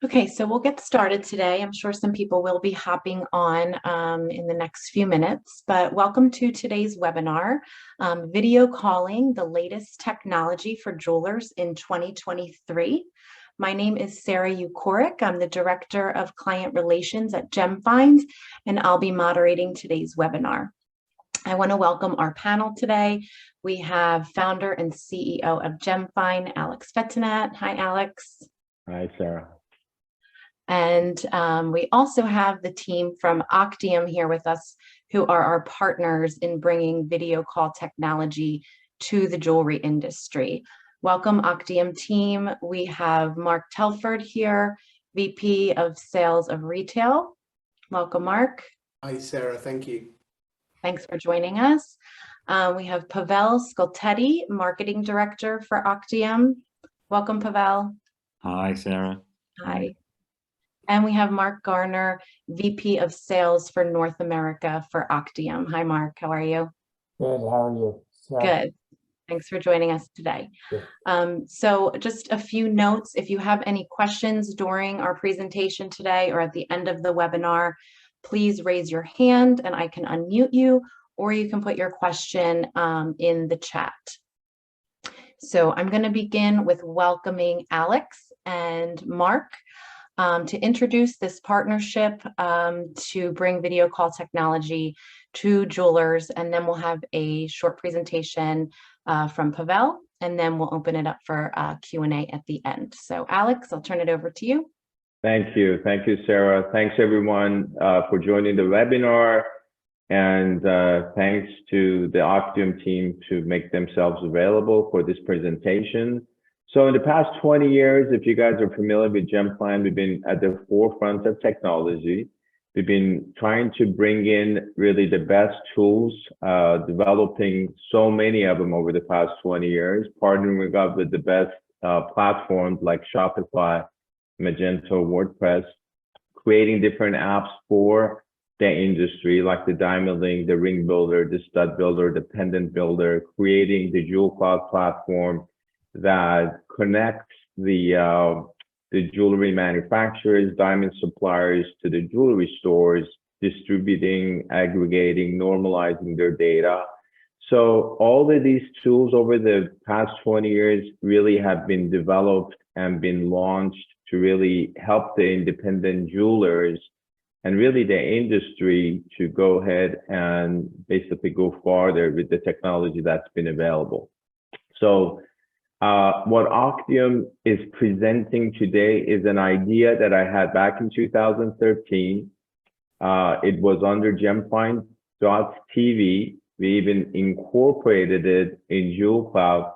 Okay, so we'll get started today. I'm sure some people will be hopping on in the next few minutes, but welcome to today's webinar, Video Calling, the Latest Technology for Jewelers in 2023. My name is Sarah Ukoric. I'm the Director of Client Relations at GemFind, and I'll be moderating today's webinar. I want to welcome our panel today. We have founder and CEO of GemFind, Alex Fettinat. Hi, Alex. Hi, Sarah. And we also have the team from Octium here with us, who are our partners in bringing video call technology to the jewelry industry. Welcome, Octium team. We have Mark Telford here, VP of Sales of Retail. Welcome, Mark. Hi, Sarah. Thank you. Thanks for joining us. We have Pavel Skoltety, Marketing Director for Octium. Welcome, Pavel. Hi, Sarah. Hi. And we have Mark Garner, VP of Sales for North America for Octium. Hi, Mark. How are you? Good. How are you? Good. Thanks for joining us today. So just a few notes. If you have any questions during our presentation today or at the end of the webinar, please raise your hand and I can unmute you, or you can put your question in the chat. So I'm going to begin with welcoming Alex and Mark to introduce this partnership to bring video call technology to jewelers, and then we'll have a short presentation from Pavel, and then we'll open it up for Q&A at the end. So Alex, I'll turn it over to you. Thank you. Thank you, Sarah. Thanks, everyone, for joining the webinar. And thanks to the Octium team to make themselves available for this presentation. So in the past 20 years, if you guys are familiar with GemFind, we've been at the forefront of technology. We've been trying to bring in really the best tools, developing so many of them over the past 20 years, partnering up with the best platforms like Shopify, Magento, WordPress, creating different apps for the industry, like the Diamond Link, the Ring Builder, the Stud Builder, the Pendant Builder, creating the Jewel Cloud platform that connects the jewelry manufacturers, diamond suppliers to the jewelry stores, distributing, aggregating, normalizing their data. So all of these tools over the past 20 years really have been developed and been launched to really help the independent jewelers and really the industry to go ahead and basically go farther with the technology that's been available. So what Octium is presenting today is an idea that I had back in 2013. It was under GemFind.tv. We even incorporated it in Jewel Cloud.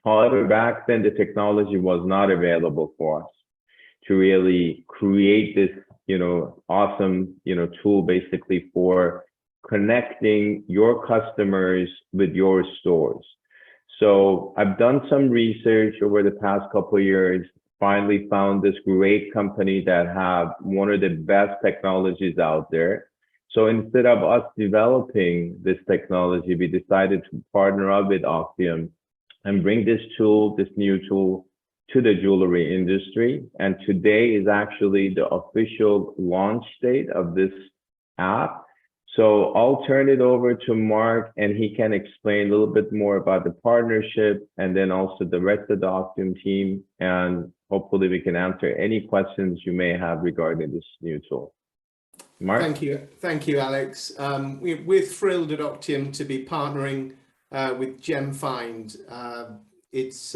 However, back then the technology was not available for us to really create this, awesome, tool basically for connecting your customers with your stores. So I've done some research over the past couple of years, finally found this great company that have one of the best technologies out there. So instead of us developing this technology, we decided to partner up with Octium and bring this tool, this new tool, to the jewelry industry. And today is actually the official launch date of this app. So I'll turn it over to Mark and he can explain a little bit more about the partnership and then also the rest of the Octium team. And hopefully we can answer any questions you may have regarding this new tool. Mark? Thank you. Thank you, Alex. We're thrilled at Octium to be partnering with GemFind. It's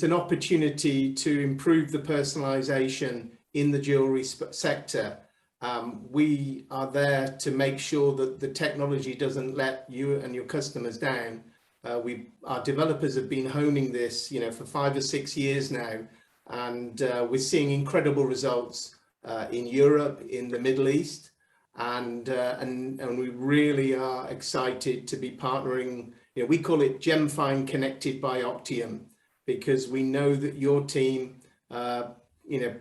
an opportunity to improve the personalization in the jewelry sector. We are there to make sure that the technology doesn't let you and your customers down. Our developers have been honing this, for 5 or 6 years now, and we're seeing incredible results in Europe, in the Middle East, and we really are excited to be partnering. We call it GemFind Connected by Octium, because we know that your team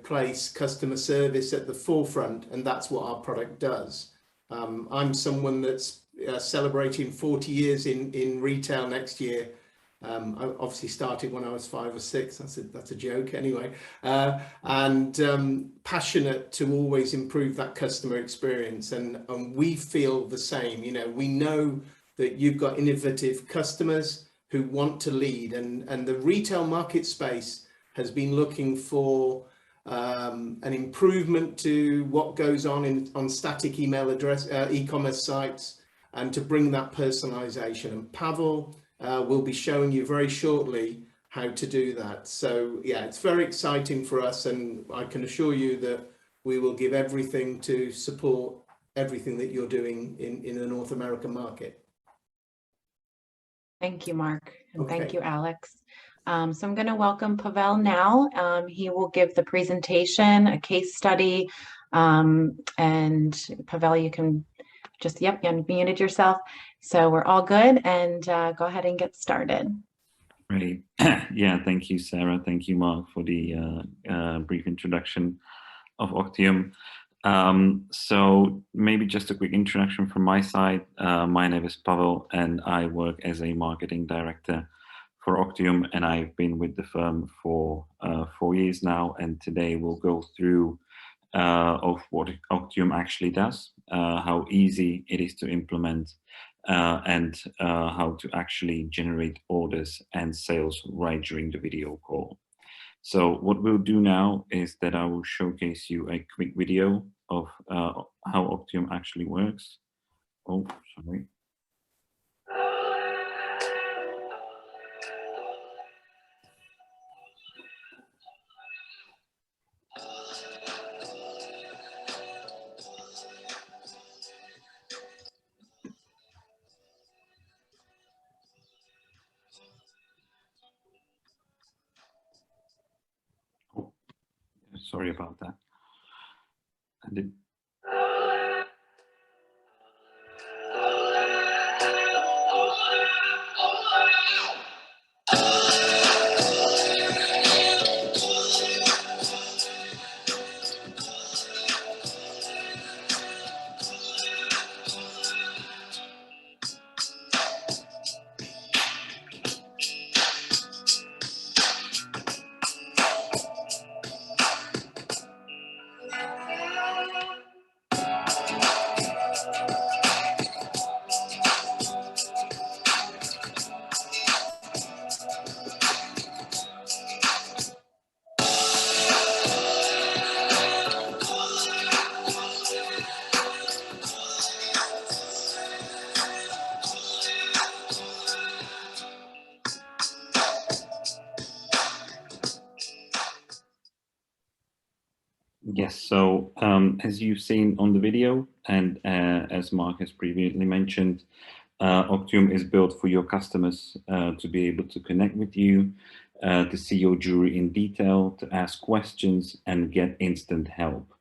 place customer service at the forefront, and that's what our product does. I'm someone that's celebrating 40 years in retail next year, I obviously started when I was 5 or 6. That's a joke anyway. Passionate to always improve that customer experience, and we feel the same. You know, we know that you've got innovative customers who want to lead, and the retail market space has been looking for an improvement to what goes on on static email address e-commerce sites, and to bring that personalization. And Pavel will be showing you very shortly how to do that. So yeah, it's very exciting for us, and I can assure you that we will give everything to support everything that you're doing in the North American market. Thank you, Mark, and thank Okay. you, Alex. So I'm going to welcome Pavel now. He will give the presentation, a case study, and Pavel, you can just, yep, you unmuted yourself. So we're all good, and go ahead and get started. Great. Yeah, thank you, Sarah. Thank you, Mark, for the brief introduction of Octium. So maybe just a quick introduction from my side. My name is Pavel, and I work as a marketing director for Octium, and I've been with the firm for 4 years now. And today we'll go through of what Octium actually does, how easy it is to implement, and how to actually generate orders and sales right during the video call. So what we'll do now is that I will showcase you a quick video of how Octium actually works. Oh, sorry. Oh, sorry about that. I did. Yes, so as you've seen on the video, and as Mark has previously mentioned, Octium is built for your customers to be able to connect with you, to see your jewelry in detail, to ask questions and get instant help.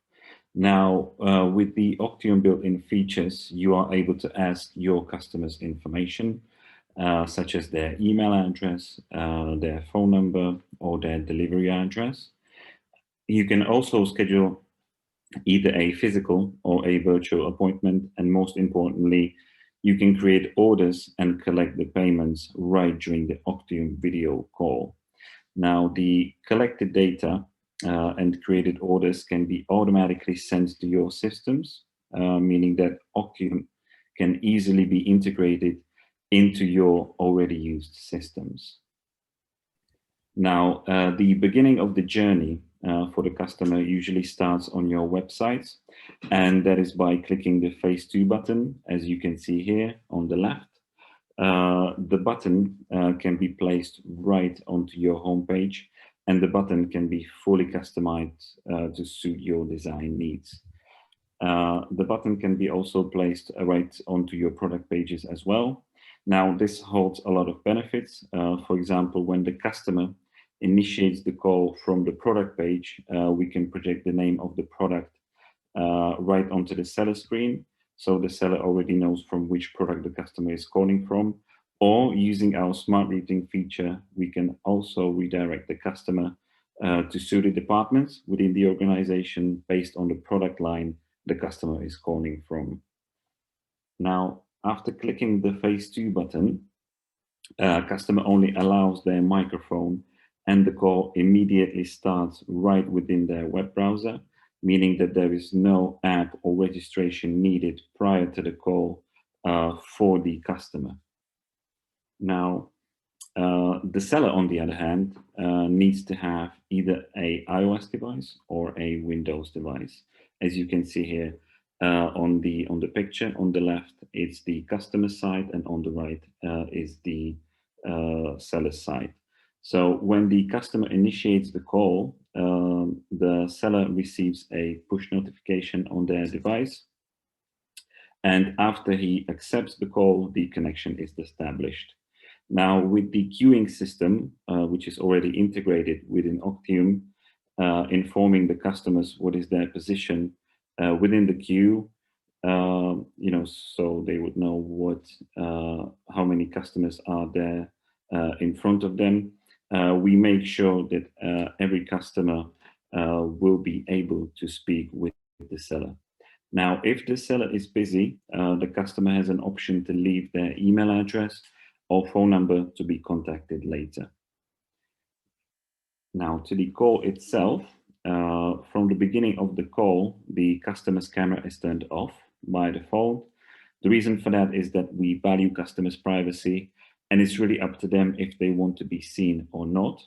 Now, with the Octium built-in features, you are able to ask your customers information, such as their email address, their phone number, or their delivery address. You can also schedule either a physical or a virtual appointment, and most importantly, you can create orders and collect the payments right during the Octium video call. Now, the collected data and created orders can be automatically sent to your systems, meaning that Octium can easily be integrated into your already used systems. Now, the beginning of the journey for the customer usually starts on your website, and that is by clicking the Phase 2 button, as you can see here on the left. The button can be placed right onto your homepage, and the button can be fully customized to suit your design needs. The button can be also placed right onto your product pages as well. Now, this holds a lot of benefits. For example, when the customer initiates the call from the product page, we can project the name of the product right onto the seller screen. So the seller already knows from which product the customer is calling from. Or using our smart routing feature, we can also redirect the customer to suited departments within the organization based on the product line the customer is calling from. Now, after clicking the Phase 2 button, Customer only allows their microphone and the call immediately starts right within their web browser, meaning that there is no app or registration needed prior to the call for the customer. Now, the seller, on the other hand, needs to have either a iOS device or a Windows device. As you can see here on the picture, on the left, it's the customer side, and on the right is the seller side. So when the customer initiates the call, the seller receives a push notification on their device. And after he accepts the call, the connection is established. Now, with the queuing system, which is already integrated within Octium, informing the customers what is their position within the queue, so they would know what, how many customers are there in front of them. We make sure that every customer will be able to speak with the seller. Now, if the seller is busy, the customer has an option to leave their email address or phone number to be contacted later. Now, to the call itself, from the beginning of the call, the customer's camera is turned off by default. The reason for that is that we value customers' privacy, and it's really up to them if they want to be seen or not.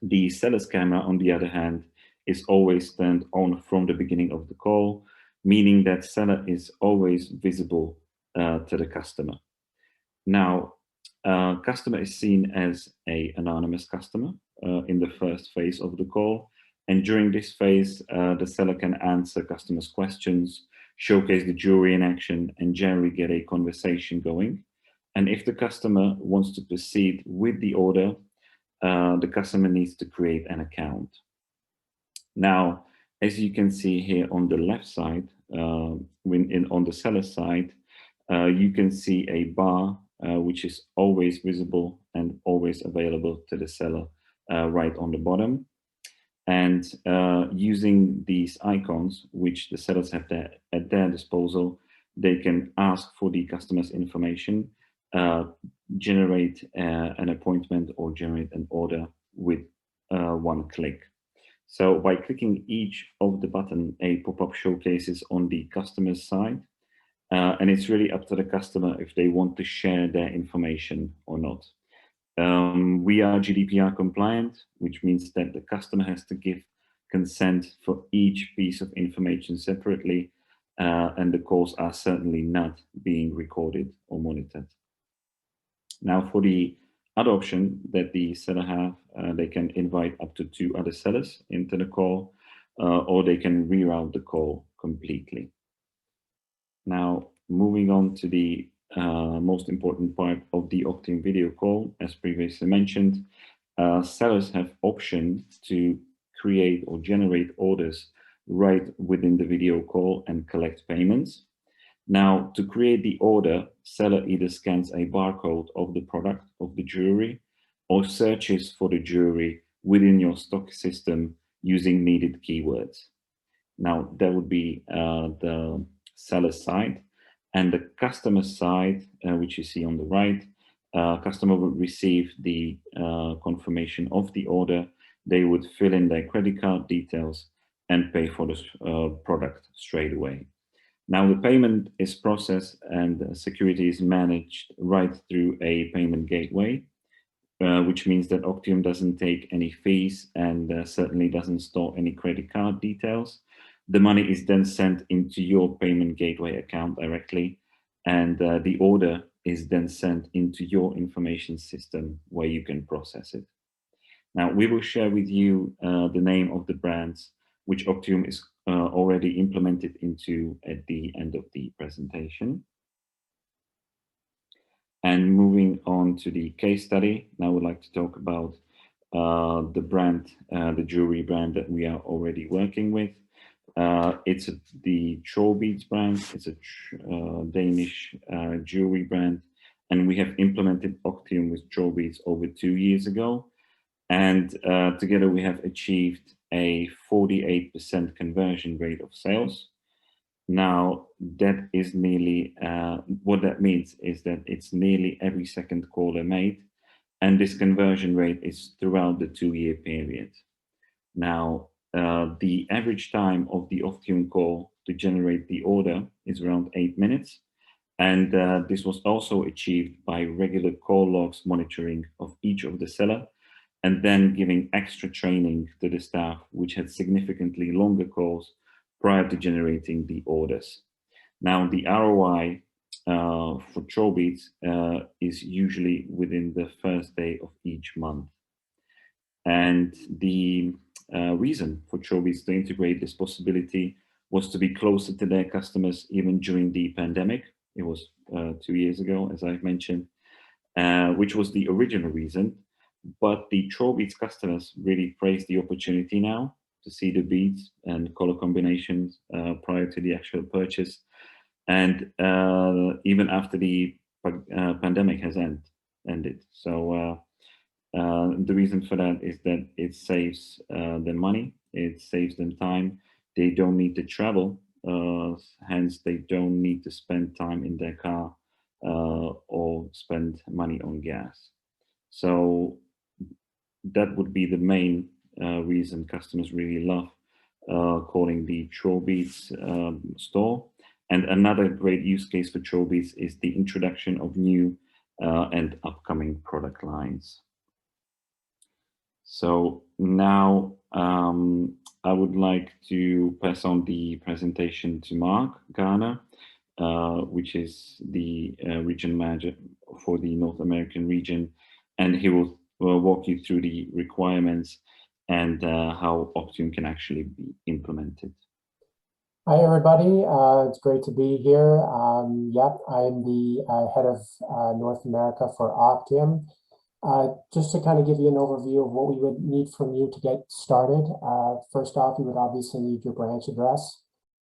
The seller's camera, on the other hand, is always turned on from the beginning of the call, meaning that seller is always visible to the customer. Now, customer is seen as an anonymous customer in the first phase of the call. And during this phase, the seller can answer customers' questions, showcase the jewelry in action, and generally get a conversation going. And if the customer wants to proceed with the order, the customer needs to create an account. Now, as you can see here on the left side, on the seller side, you can see a bar which is always visible and always available to the seller right on the bottom. And using these icons, which the sellers have at their disposal, they can ask for the customer's information, generate an appointment, or generate an order with one click. So by clicking each of the button, a pop-up showcases on the customer's side, and it's really up to the customer if they want to share their information or not. We are GDPR compliant, which means that the customer has to give consent for each piece of information separately, and the calls are certainly not being recorded or monitored. Now, for the other option that the seller have, they can invite up to 2 other sellers into the call, or they can reroute the call completely. Now, moving on to the most important part of the Octium video call, as previously mentioned, sellers have option to create or generate orders right within the video call and collect payments. Now, to create the order, seller either scans a barcode of the product of the jewelry or searches for the jewelry within your stock system using needed keywords. Now, that would be the seller side. And the customer side, which you see on the right, customer would receive the confirmation of the order. They would fill in their credit card details and pay for the product straight away. Now, the payment is processed and security is managed right through a payment gateway, which means that Octium doesn't take any fees and certainly doesn't store any credit card details. The money is then sent into your payment gateway account directly, and the order is then sent into your information system where you can process it. Now, we will share with you the name of the brands which Octium is already implemented into at the end of the presentation. And moving on to the case study, now I would like to talk about the brand, the jewelry brand that we are already working with. It's the Trollbeads brand. It's a Danish jewelry brand, and we have implemented Octium with Trollbeads over 2 years ago. And together we have achieved a 48% conversion rate of sales. Now, that is nearly, what that means is that it's nearly every second caller made, and this conversion rate is throughout the 2-year period. Now, the average time of the Optium call to generate the order is around 8 minutes. And this was also achieved by regular call logs monitoring of each of the seller, and then giving extra training to the staff, which had significantly longer calls prior to generating the orders. Now, the ROI for Trollbeads is usually within the first day of each month. And the reason for Trollbeads to integrate this possibility was to be closer to their customers even during the pandemic. It was 2 years ago, as I've mentioned, which was the original reason. But the Trollbeads customers really praise the opportunity now to see the beads and color combinations prior to the actual purchase. And even after the pandemic has ended. So the reason for that is that it saves them money, it saves them time. They don't need to travel, hence they don't need to spend time in their car or spend money on gas. So that would be the main reason customers really love calling the Trollbeads store. And another great use case for Trollbeads is the introduction of new and upcoming product lines. So now I would like to pass on the presentation to Mark Garner, which is the region manager for the North American region, and he will walk you through the requirements and how Optium can actually be implemented. Hi, everybody. It's great to be here. Yep, I'm the head of North America for Optium. Just to kind of give you an overview of what we would need from you to get started. First off, we would obviously need your branch address.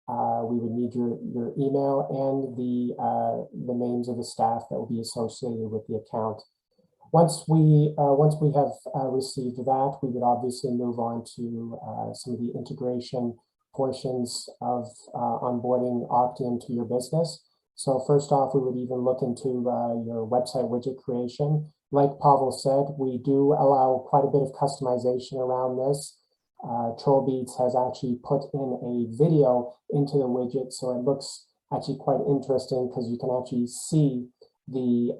We would need your email and the names of the staff that will be associated with the account. Once we have received that, we would obviously move on to some of the integration portions of onboarding Optium to your business. So first off, we would even look into your website widget creation. Like Pavel said, we do allow quite a bit of customization around this. Trollbeads has actually put in a video into the widget, so it looks actually quite interesting because you can actually see the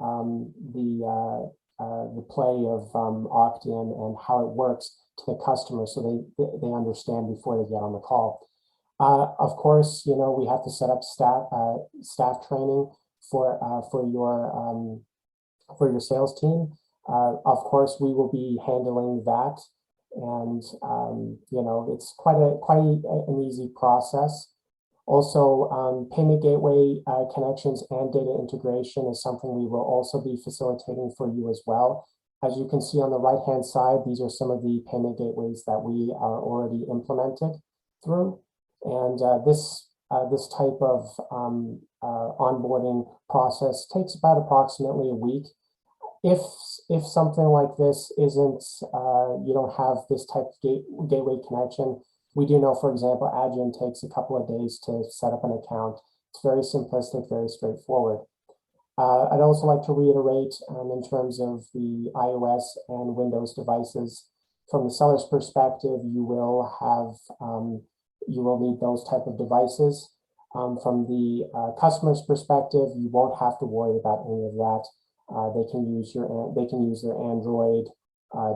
play of Optium and how it works to the customer, so they understand before they get on the call. Of course, you know, we have to set up staff training for your sales team. Of course, we will be handling that, and you know, it's quite an easy process. Also, payment gateway connections and data integration is something we will also be facilitating for you as well. As you can see on the right-hand side, these are some of the payment gateways that we are already implemented through. And this type of onboarding process takes about approximately a week. If something like this isn't, you don't have this type of gateway connection, we do know, for example, Adyen takes a couple of days to set up an account. It's very simplistic, very straightforward. I'd also like to reiterate in terms of the iOS and Windows devices, from the seller's perspective, you will need those type of devices. From the customer's perspective, you won't have to worry about any of that. They can use their Android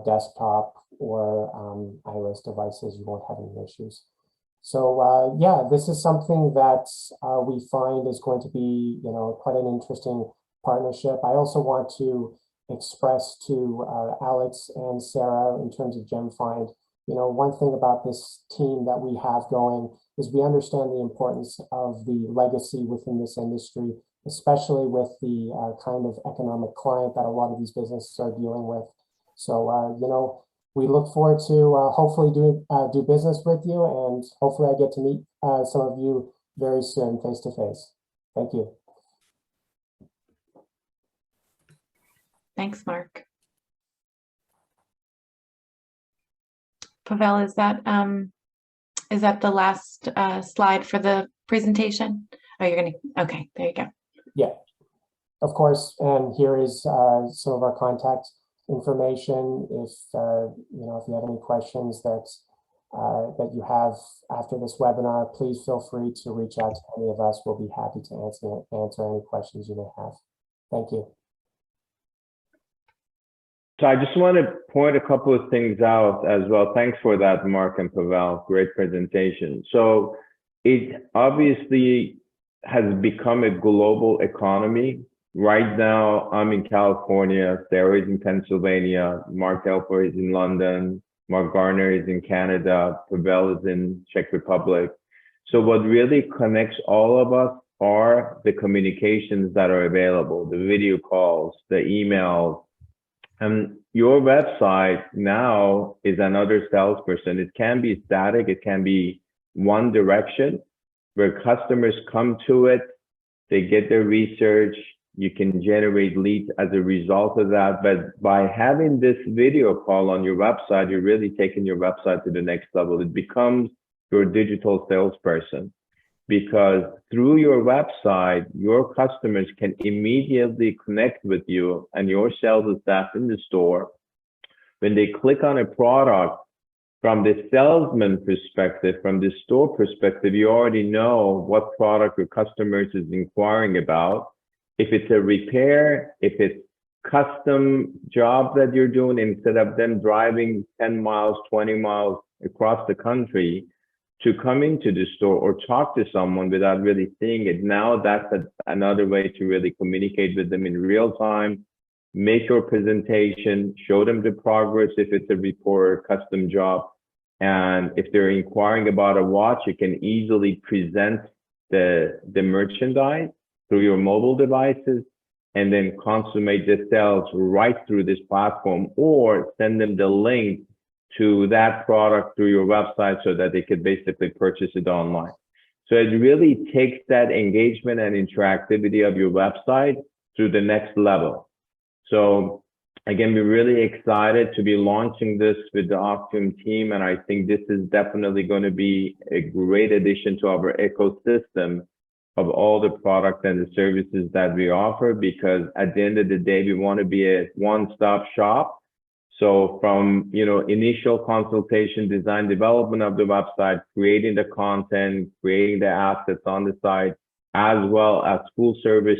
desktop or iOS devices. You won't have any issues. So yeah, this is something that we find is going to be, you know, quite an interesting partnership. I also want to express to Alex and Sarah in terms of GemFind, you know, one thing about this team that we have going is we understand the importance of the legacy within this industry, especially with the kind of economic client that a lot of these businesses are dealing with. So, you know, we look forward to hopefully do business with you, and hopefully I get to meet some of you very soon face to face. Thank you. Thanks, Mark. Pavel, is that the last slide for the presentation? Oh, you're gonna, okay, there you go. Yeah, of course. And here is some of our contact information. If you know, if you have any questions that that you have after this webinar, please feel free to reach out to any of us. We'll be happy to answer any questions you may have. Thank you. So I just want to point a couple of things out as well. Thanks for that, Mark and Pavel. Great presentation. So it obviously has become a global economy. Right now, I'm in California, Sarah is in Pennsylvania, Mark Elfer is in London, Mark Garner is in Canada, Pavel is in Czech Republic. So what really connects all of us are the communications that are available, the video calls, the emails. And your website now is another salesperson. It can be static, it can be one direction where customers come to it, they get their research, you can generate leads as a result of that. But by having this video call on your website, you're really taking your website to the next level. It becomes your digital salesperson, because through your website, your customers can immediately connect with you and your sales staff in the store. When they click on a product, from the salesman perspective, from the store perspective, you already know what product your customers is inquiring about. If it's a repair, if it's custom job that you're doing, instead of them driving 10 miles, 20 miles across the country to come into the store or talk to someone without really seeing it, now that's another way to really communicate with them in real time, make your presentation, show them the progress if it's a report or custom job. And if they're inquiring about a watch, you can easily present the merchandise through your mobile devices and then consummate the sales right through this platform, or send them the link to that product through your website so that they could basically purchase it online. So it really takes that engagement and interactivity of your website to the next level. So again, we're really excited to be launching this with the Octium team. And I think this is definitely going to be a great addition to our ecosystem of all the products and the services that we offer, because at the end of the day, we want to be a one-stop shop. So from, you know, initial consultation, design, development of the website, creating the content, creating the assets on the site, as well as full service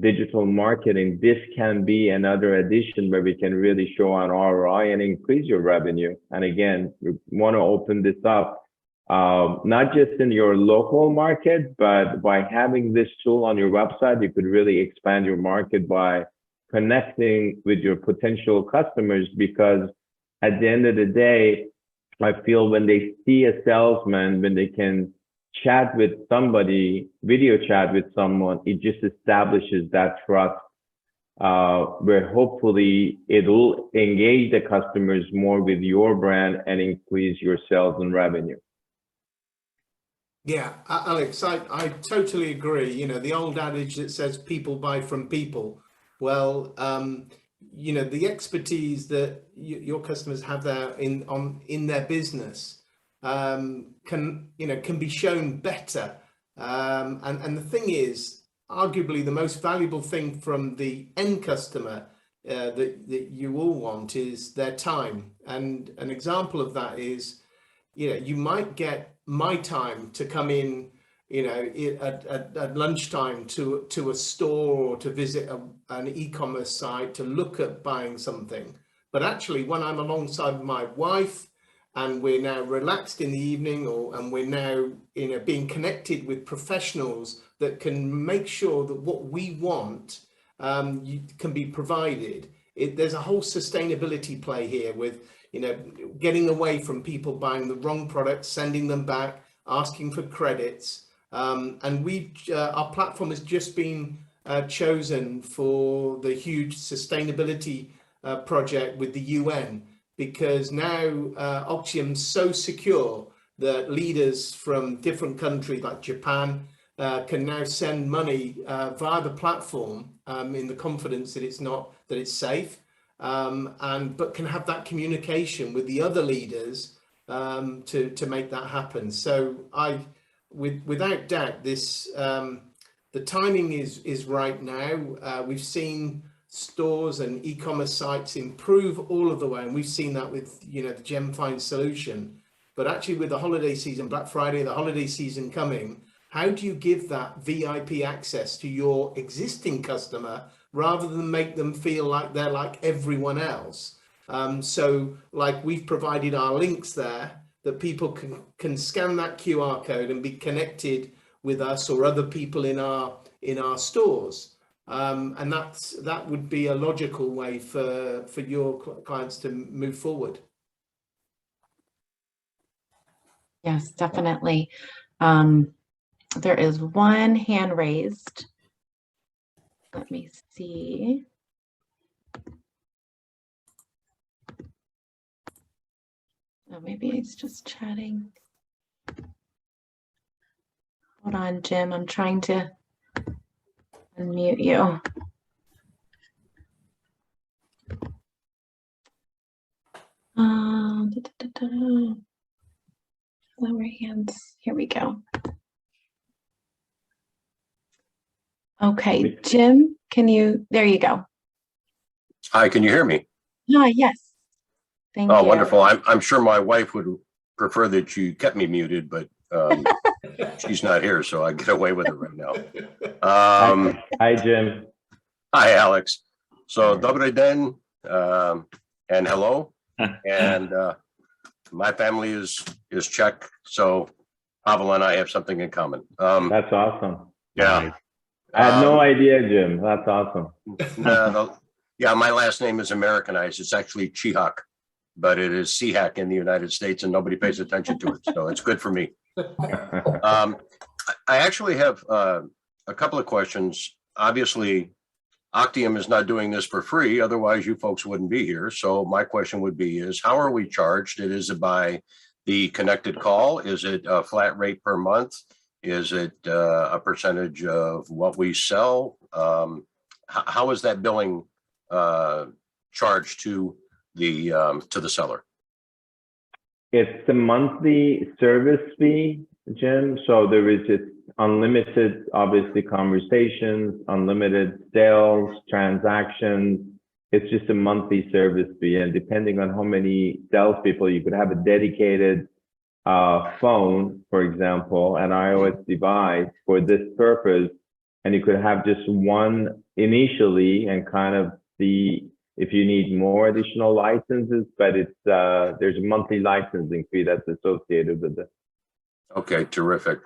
digital marketing, this can be another addition where we can really show an ROI and increase your revenue. And again, we want to open this up, not just in your local market, but by having this tool on your website, you could really expand your market by connecting with your potential customers. Because at the end of the day, I feel when they see a salesman, when they can chat with somebody, video chat with someone, it just establishes that trust, where hopefully it'll engage the customers more with your brand and increase your sales and revenue. Yeah, Alex, I totally agree. You know, the old adage that says people buy from people. Well, you know, the expertise that your customers have there in their business can be shown better. And the thing is, arguably the most valuable thing from the end customer that you all want is their time. And an example of that is, you know, you might get my time to come in, you know, at lunchtime to a store or to visit an e-commerce site to look at buying something. But actually, when I'm alongside my wife and we're now relaxed in the evening, and we're now, you know, being connected with professionals that can make sure that what we want can be provided. There's a whole sustainability play here with, you know, getting away from people buying the wrong products, sending them back, asking for credits. And our platform has just been chosen for the huge sustainability project with the UN, because now Octium's so secure that leaders from different countries like Japan can now send money via the platform in the confidence that it's safe, but can have that communication with the other leaders to make that happen. So without doubt, this the timing is right now. We've seen stores and e-commerce sites improve all of the way, and we've seen that with the GemFind solution. But actually, with the holiday season, Black Friday, the holiday season coming, how do you give that VIP access to your existing customer rather than make them feel like they're like everyone else? So like we've provided our links there that people can scan that QR code and be connected with us or other people in our stores. And that would be a logical way for your clients to move forward. Yes, definitely. There is one hand raised. Let me see. Oh, maybe it's just chatting. Hold on, Jim. I'm trying to unmute you. Lower hands. Here we go. Okay, Jim, there you go. Hi, can you hear me? Hi, yes. Thank Oh, you. wonderful. I'm sure my wife would prefer that you kept me muted, but she's not here, so I get away with it right now. Hi, Jim. Hi, Alex. So, Dobre den, and hello. And my family is Czech, so Pavel and I have something in common. That's awesome. Yeah. I had no idea, Jim. That's awesome. Yeah, my last name is Americanized. It's actually Chihak, but it is Sihak in the United States, and nobody pays attention to it, so it's good for me. I actually have a couple of questions. Obviously, Octium is not doing this for free, otherwise you folks wouldn't be here. So my question would be is, how are we charged? Is it by the connected call? Is it a flat rate per month? Is it a percentage of what we sell? How is that billing charged to the seller? It's a monthly service fee, Jim. So there is just unlimited, obviously, conversations, unlimited sales, transactions. It's just a monthly service fee. And depending on how many salespeople, you could have a dedicated phone, for example, an iOS device for this purpose. And you could have just one initially and kind of see if you need more additional licenses, but it's there's a monthly licensing fee that's associated with it. Okay, terrific.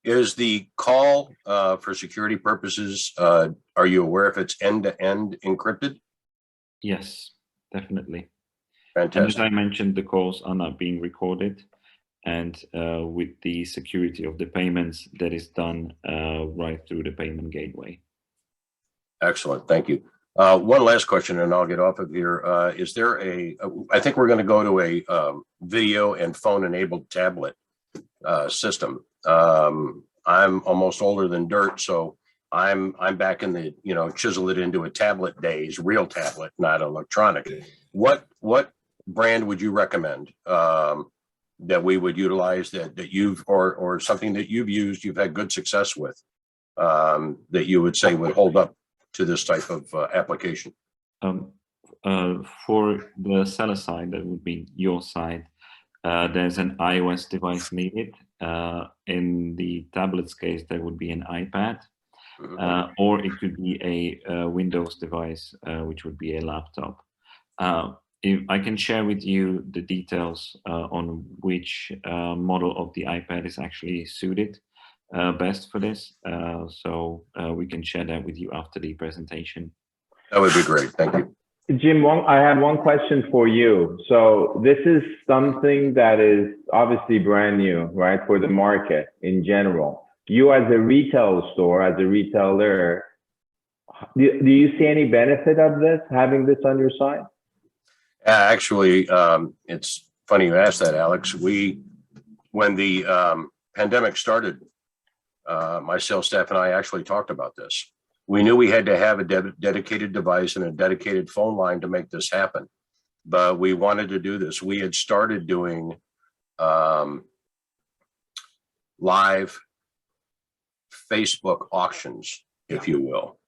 Is the call for security purposes, are you aware if it's end-to-end encrypted? Yes, definitely. And as Fantastic. I mentioned, the calls are not being recorded. And with the security of the payments, that is done right through the payment gateway. Excellent, thank you. One last question and I'll get off of here. Is there I think we're going to go to a video and phone enabled tablet system. I'm almost older than dirt, so I'm back in the, chisel it into a tablet days, real tablet, not electronic. What brand would you recommend that we would utilize that you've, or something that you've used, you've had good success with, that you would say would hold up to this type of application? For the seller side, that would be your side, there's an iOS device needed. In the tablet's case, there would be an iPad, or it could be a Windows device, which would be a laptop. If I can share with you the details on which model of the iPad is actually suited best for this, so we can share that with you after the presentation. That would be great, thank you. Jim, I had one question for you. So this is something that is obviously brand new, right, for the market in general. You as a retail store, as a retailer, do you see any benefit of this, having this on your side? Actually, it's funny you asked that, Alex. When the pandemic started, my sales staff and I actually talked about this. We knew we had to have a dedicated device and a dedicated phone line to make this happen, but we wanted to do this. We had started doing live Facebook auctions, if you will.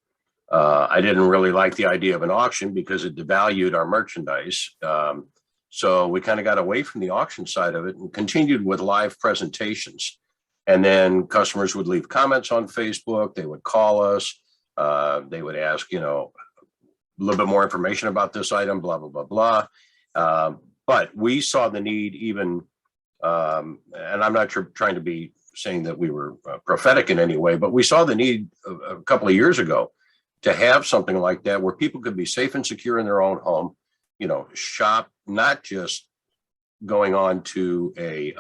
I didn't really like the idea of an auction because it devalued our merchandise. So we kind of got away from the auction side of it and continued with live presentations. And then customers would leave comments on Facebook. They would call us. They would ask, you know, a little bit more information about this item, blah, blah, blah, blah. But we saw the need even, and I'm not trying to be saying that we were prophetic in any way, but we saw the need a couple of years ago to have something like that where people could be safe and secure in their own home, you know, shop, not just going on to a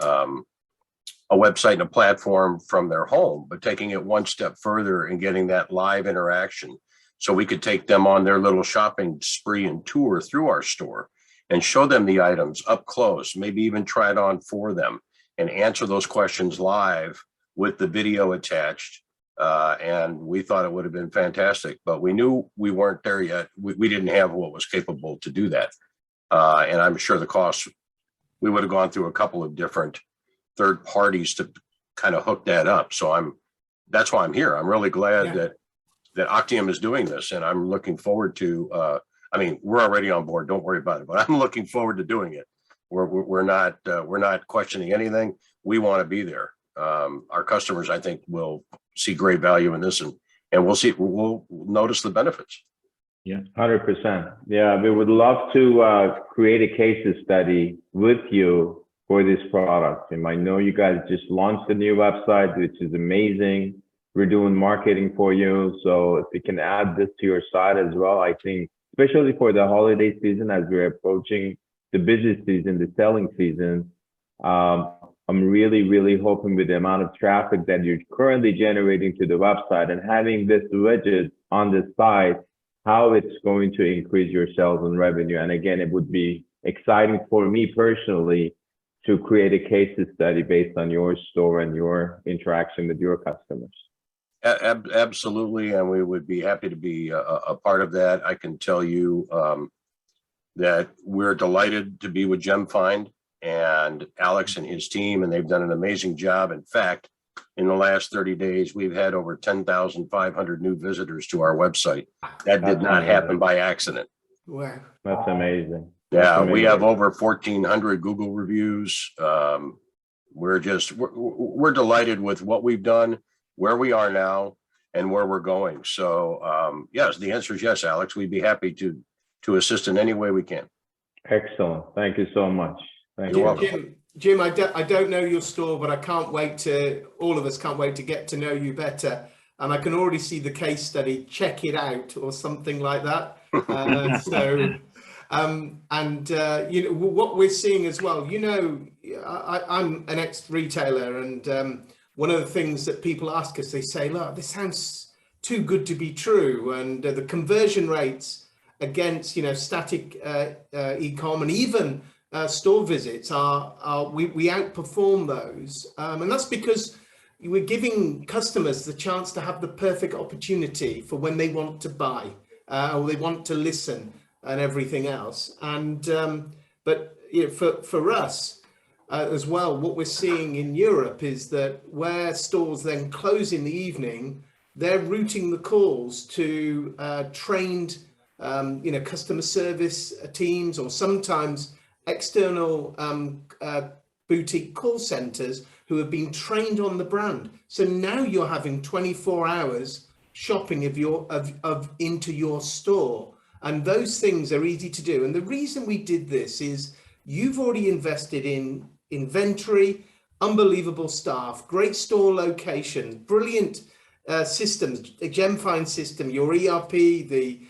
website and a platform from their home, but taking it one step further and getting that live interaction. So we could take them on their little shopping spree and tour through our store and show them the items up close, maybe even try it on for them and answer those questions live with the video attached. And we thought it would have been fantastic, but we knew we weren't there yet. We didn't have what was capable to do that. And I'm sure the cost, we would have gone through a couple of different third parties to kind of hook that up. So that's why I'm here. I'm really glad that Octium is doing this, and I'm looking forward to, I mean, we're already on board, don't worry about it, but I'm looking forward to doing it. We're not questioning anything. We want to be there. Our customers, I think, will see great value in this, and we'll notice the benefits. Yeah, 100%. Yeah, we would love to create a case study with you for this product. And I know you guys just launched a new website, which is amazing. We're doing marketing for you. So if you can add this to your site as well, I think, especially for the holiday season, as we're approaching the busy season, the selling season, I'm really, really hoping with the amount of traffic that you're currently generating to the website and having this widget on the site, how it's going to increase your sales and revenue. And again, it would be exciting for me personally to create a case study based on your store and your interaction with your customers. Absolutely, and we would be happy to be a part of that. I can tell you that we're delighted to be with GemFind and Alex and his team, and they've done an amazing job. In fact, in the last 30 days, we've had over 10,500 new visitors to our website. That did not happen by accident. Wow. That's amazing. Yeah, we have over 1,400 Google reviews. We're delighted with what we've done, where we are now, and where we're going. So yes, the answer is yes, Alex. We'd be happy to assist in any way we can. Excellent. Thank you so much. Thank you. Jim, I don't know your store, but I can't wait all of us can't wait to get to know you better. And I can already see the case study, check it out or something like that. You know, what we're seeing as well, you know, I'm an ex-retailer, and one of the things that people ask us, they say, look, this sounds too good to be true. And the conversion rates against, you know, static e-com and even store visits we outperform those. And that's because we're giving customers the chance to have the perfect opportunity for when they want to buy or they want to listen and everything else. And but you know, for us as well, what we're seeing in Europe is that where stores then close in the evening, they're routing the calls to trained you know, customer service teams, or sometimes external boutique call centers who have been trained on the brand. So now you're having 24 hours shopping of into your store. And those things are easy to do. And the reason we did this is you've already invested in inventory, unbelievable staff, great store location, brilliant systems, a GemFind system, your ERP, the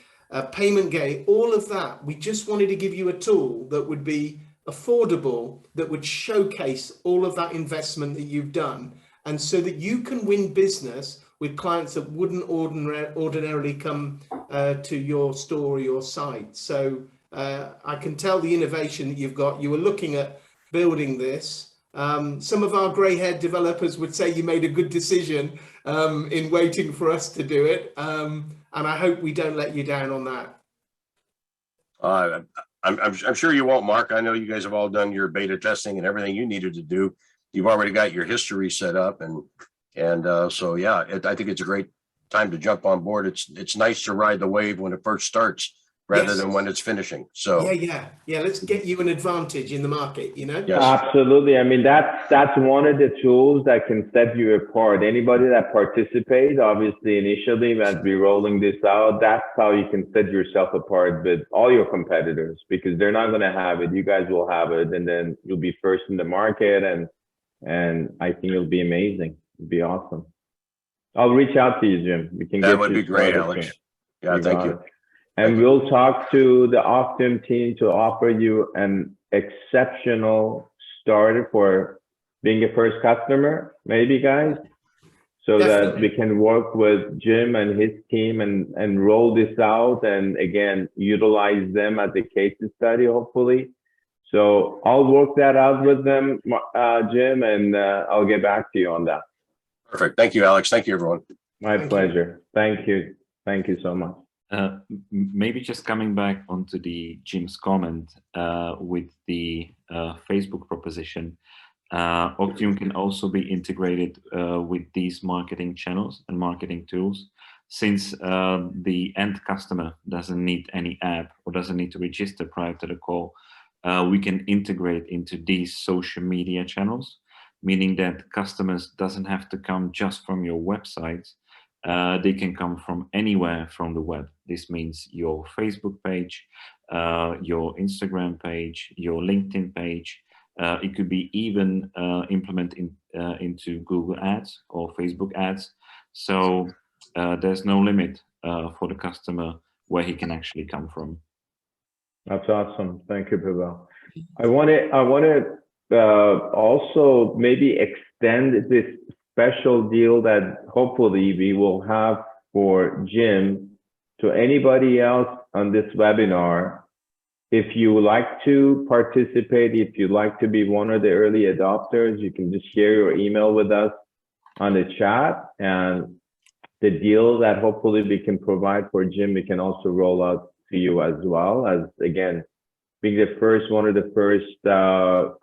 payment gateway, all of that. We just wanted to give you a tool that would be affordable, that would showcase all of that investment that you've done, and so that you can win business with clients that wouldn't ordinarily come to your store or your site. So I can tell the innovation that you've got. You were looking at building this. Some of our grey-haired developers would say you made a good decision in waiting for us to do it. And I hope we don't let you down on that. I'm sure you won't, Mark. I know you guys have all done your beta testing and everything you needed to do. You've already got your history set up, and And so, yeah, I think it's a great time to jump on board. It's nice to ride the wave when it first starts rather Yes. than when it's finishing. So Yeah. Let's get you an advantage in the market, you know? Yes. Absolutely. I mean, that's one of the tools that can set you apart. Anybody that participates, obviously, initially, as we're rolling this out, that's how you can set yourself apart with all your competitors, because they're not going to have it. You guys will have it, and then you'll be first in the market, and I think it'll be amazing. It'll be awesome. I'll reach out to you, Jim. We can that get would you be great, started Alex. soon. Yeah, thank got you. it. And we'll talk to the Octium team to offer you an exceptional starter for being a first customer, maybe, guys, so that we can work with Jim and his team and roll this out, and again, utilize them as a case study, hopefully. So I'll work that out with them, Jim, and I'll get back to you on that. Perfect. Thank you, Alex. Thank you, everyone. My pleasure. Thank you. Thank you so much. Maybe just coming back onto Jim's comment with the Facebook proposition, Octium can also be integrated with these marketing channels and marketing tools, since the end customer doesn't need any app or doesn't need to register prior to the call. We can integrate into these social media channels, meaning that customers doesn't have to come just from your website. They can come from anywhere from the web. This means your Facebook page, your Instagram page, your LinkedIn page. It could be even implemented into Google Ads or Facebook Ads. So there's no limit for the customer where he can actually come from. That's awesome. Thank you, Pavel. I want to also maybe extend this special deal that hopefully we will have for Jim to anybody else on this webinar. If you would like to participate, if you'd like to be one of the early adopters, you can just share your email with us on the chat, and the deal that hopefully we can provide for Jim, we can also roll out to you as well, as again, being one of the first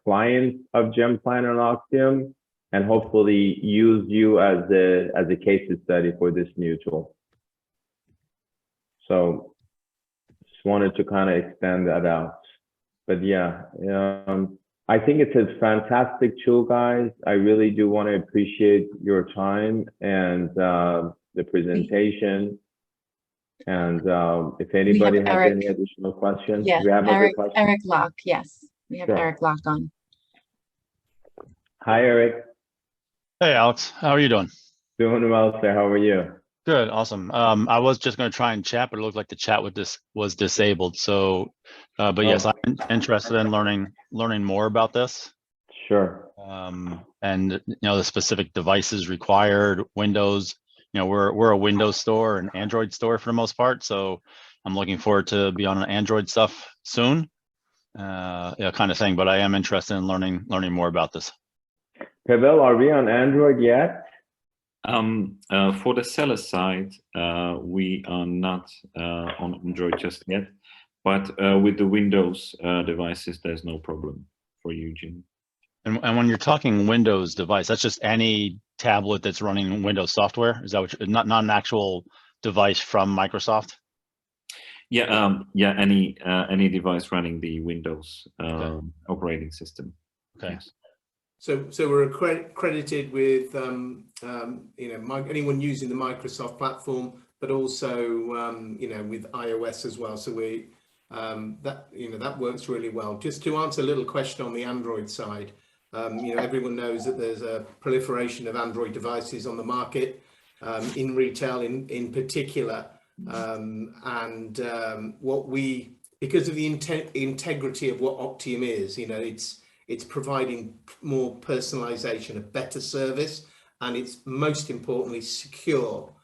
clients of GemPlan and Octium, and hopefully use you as a case study for this new tool. So just wanted to kind of extend that out. But yeah, I think it's a fantastic tool, guys. I really do want to appreciate your time and the presentation. And if anybody has any additional questions, yeah, we have Eric, other questions. Eric Locke, yes, we have Eric Locke on. Hi, Eric. Hey, Alex. How are you doing? Doing well, sir. How are you? Good. Awesome. I was just going to try and chat, but it looked like the chat was disabled. So, but yes, I'm interested in learning more about this. Sure. And the specific devices required, Windows. We're a Windows store, an Android store for the most part. So I'm looking forward to be on an Android stuff soon, kind of thing. But I am interested in learning more about this. Pavel, are we on Android yet? For the seller side, we are not on Android just yet, but with the Windows devices, there's no problem for you, Jim. And when you're talking Windows device, that's just any tablet that's running Windows software. Is that what not an actual device from Microsoft? Yeah, any device running the Windows operating system. Okay. Yes. So we're accredited with anyone using the Microsoft platform, but also with iOS as well. So we that works really well. Just to answer a little question on the Android side, everyone knows that there's a proliferation of Android devices on the market, in retail in particular, because of the integrity of what Octium is, it's providing more personalization, a better service, and it's most importantly secure.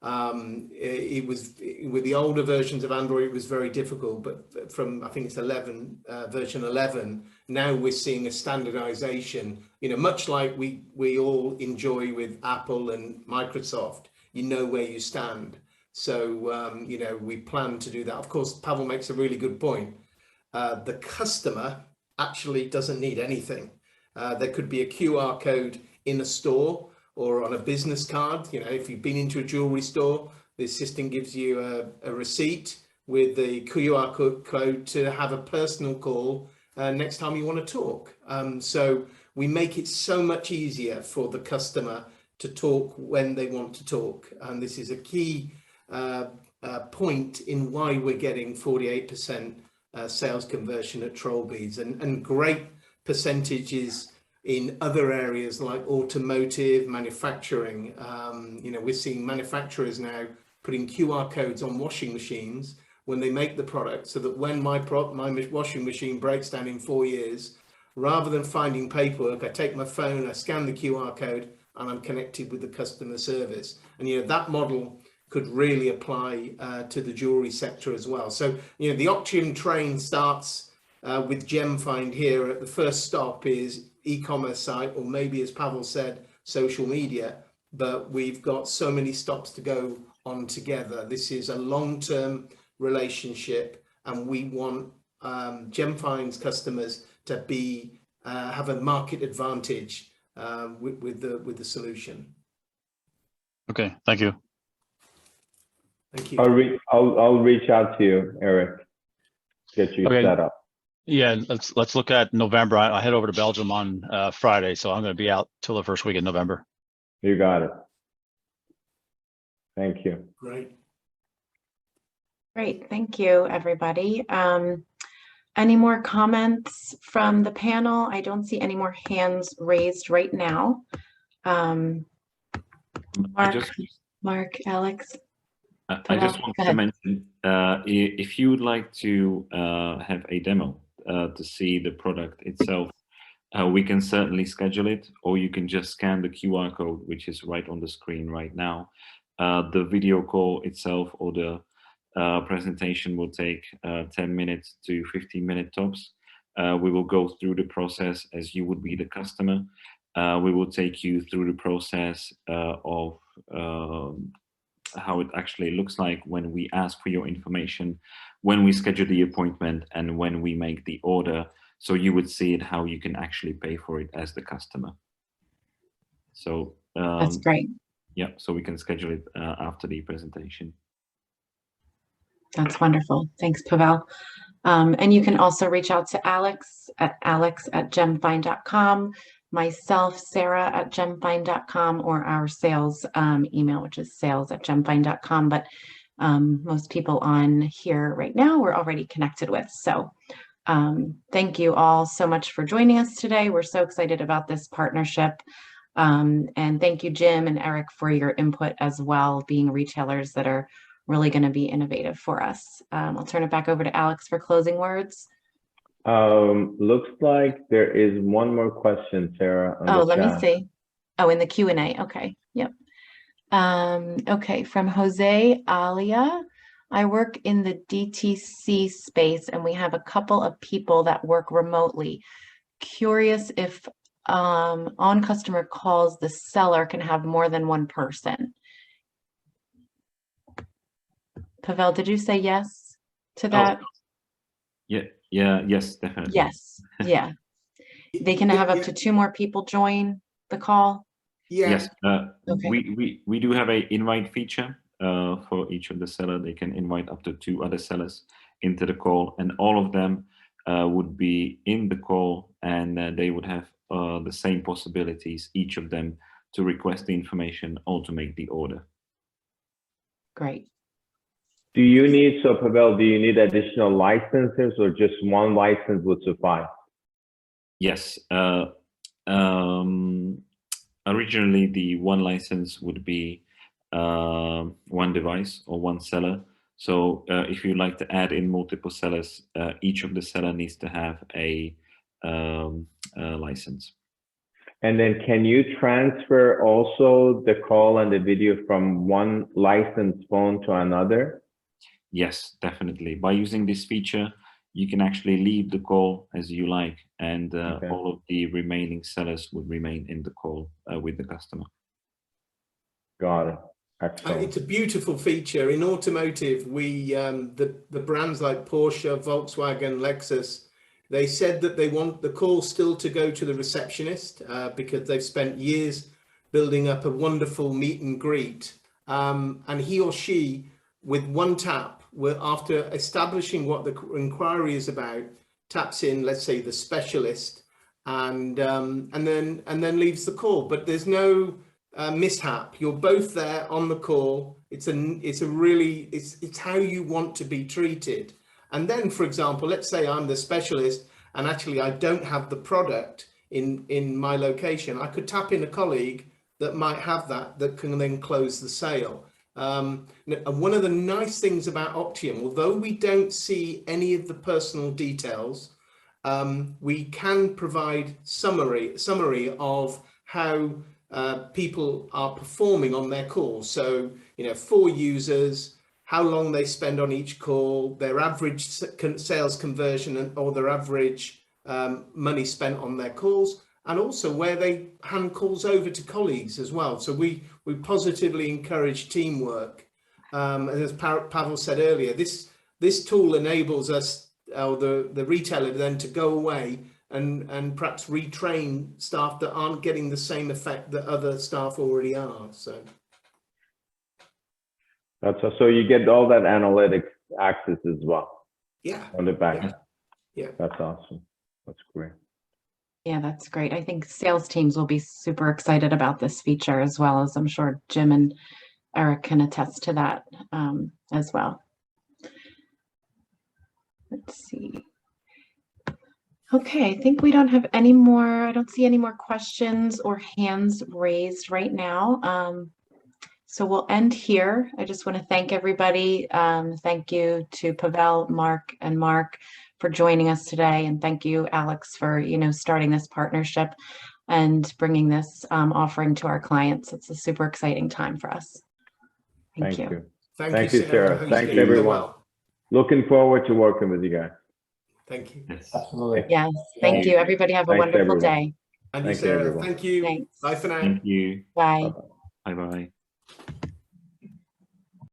It was with the older versions of Android, it was very difficult, but from I think it's version 11, now we're seeing a standardization. Much like we all enjoy with Apple and Microsoft. You know where you stand. So we plan to do that. Of course, Pavel makes a really good point. The customer actually doesn't need anything. There could be a QR code in a store, or on a business card. You know, if you've been into a jewelry store, the assistant gives you a receipt with the QR code to have a personal call next time you want to talk. So we make it so much easier for the customer to talk when they want to talk. And this is a key point in why we're getting 48% sales conversion at Trollbeads, and great percentages in other areas like automotive, manufacturing. You know, we're seeing manufacturers now putting QR codes on washing machines when they make the product, so that when my washing machine breaks down in 4 years, rather than finding paperwork, I take my phone, I scan the QR code, and I'm connected with the customer service. And, you know, that model could really apply to the jewelry sector as well. So, you know, the Octium train starts with GemFind here. At the first stop is e-commerce site, or maybe, as Pavel said, social media, but we've got so many stops to go on together. This is a long-term relationship, and we want GemFind's customers to be have a market advantage with the solution. Okay, thank you. Thank you. I'll reach out to you, Eric, get you Okay. set up. Yeah, let's look at November. I head over to Belgium on Friday, so I'm going to be out till the first week in November. You got it. Thank you. Great. Great, thank you, everybody. Any more comments from the panel? I don't see any more hands raised right now. Mark, Alex? I just want to mention, if you would like to have a demo to see the product itself, we can certainly schedule it, or you can just scan the QR code, which is right on the screen right now. The video call itself, or the presentation, will take 10 minutes to 15-minute tops. We will go through the process as you would be the customer. We will take you through the process of how it actually looks like when we ask for your information, when we schedule the appointment, and when we make the order. So you would see it, how you can actually pay for it as the customer. So That's great. yeah, so we can schedule it after the presentation. That's wonderful. Thanks, Pavel. And you can also reach out to Alex at gemfind.com, myself, Sarah at gemfind.com, or our sales email, which is sales@gemfind.com. But most people on here right now we're already connected with. So thank you all so much for joining us today. We're so excited about this partnership. And thank you, Jim and Eric, for your input as well, being retailers that are really going to be innovative for us. I'll turn it back over to Alex for closing words. Looks like there is one more question, Sarah. Oh, let me see. Oh, in the Q&A. Okay. Yep. Okay. From Jose Alia. I work in the DTC space, and we have a couple of people that work remotely. Curious if on customer calls, the seller can have more than one person. Pavel, did you say yes to that? Oh. Yes, definitely. Yes, yeah. They can have up to 2 more people join the call? Yeah. Yes, Okay. we do have a invite feature for each of the seller. They can invite up to 2 other sellers into the call, and all of them would be in the call, and they would have the same possibilities, each of them, to request the information or to make the order. Great. Do you need, so Pavel, do you need additional licenses, or just one license would suffice? Yes. Originally, the one license would be one device or one seller. So if you'd like to add in multiple sellers, each of the seller needs to have a license. And then can you transfer also the call and the video from one licensed phone to another? Yes, definitely. By using this feature, you can actually leave the call as you like, and Okay. all of the remaining sellers would remain in the call with the customer. Got it. Excellent. It's a beautiful feature. In automotive, we the brands like Porsche, Volkswagen, Lexus, they said that they want the call still to go to the receptionist because they've spent years building up a wonderful meet and greet. And he or she, with one tap, after establishing what the inquiry is about, taps in, let's say, the specialist, and then leaves the call. But there's no mishap. You're both there on the call. It's how you want to be treated. And then, for example, let's say I'm the specialist and actually I don't have the product in my location. I could tap in a colleague that might have that can then close the sale. And one of the nice things about Optium, although we don't see any of the personal details, we can provide summary of how people are performing on their calls. So, for users, how long they spend on each call, their average sales conversion or their average money spent on their calls, and also where they hand calls over to colleagues as well. So we positively encourage teamwork. As Pavel said earlier, this tool enables us, or the retailer, then to go away and perhaps retrain staff that aren't getting the same effect that other staff already are. So so you get all that analytics access as well. Yeah. On the back. Yeah. That's awesome. That's great. Yeah, that's great. I think sales teams will be super excited about this feature, as well as I'm sure Jim and Eric can attest to that as well. Let's see. Okay, I think we don't have any more. I don't see any more questions or hands raised right now. So we'll end here. I just want to thank everybody. Thank you to Pavel, Mark, and Mark for joining us today. And thank you, Alex, for starting this partnership and bringing this offering to our clients. It's a super exciting time for us. Thank you. Thank you, Sarah. Thanks, everyone. Well. Looking forward to working with you guys. Thank you. Yes. Absolutely. Yes, thank you. Everybody have a Thanks, wonderful everyone. day. And Thank you, Sarah, everyone. thank you. Thanks. Bye for now. Thank you. Bye. Bye-bye. Bye bye.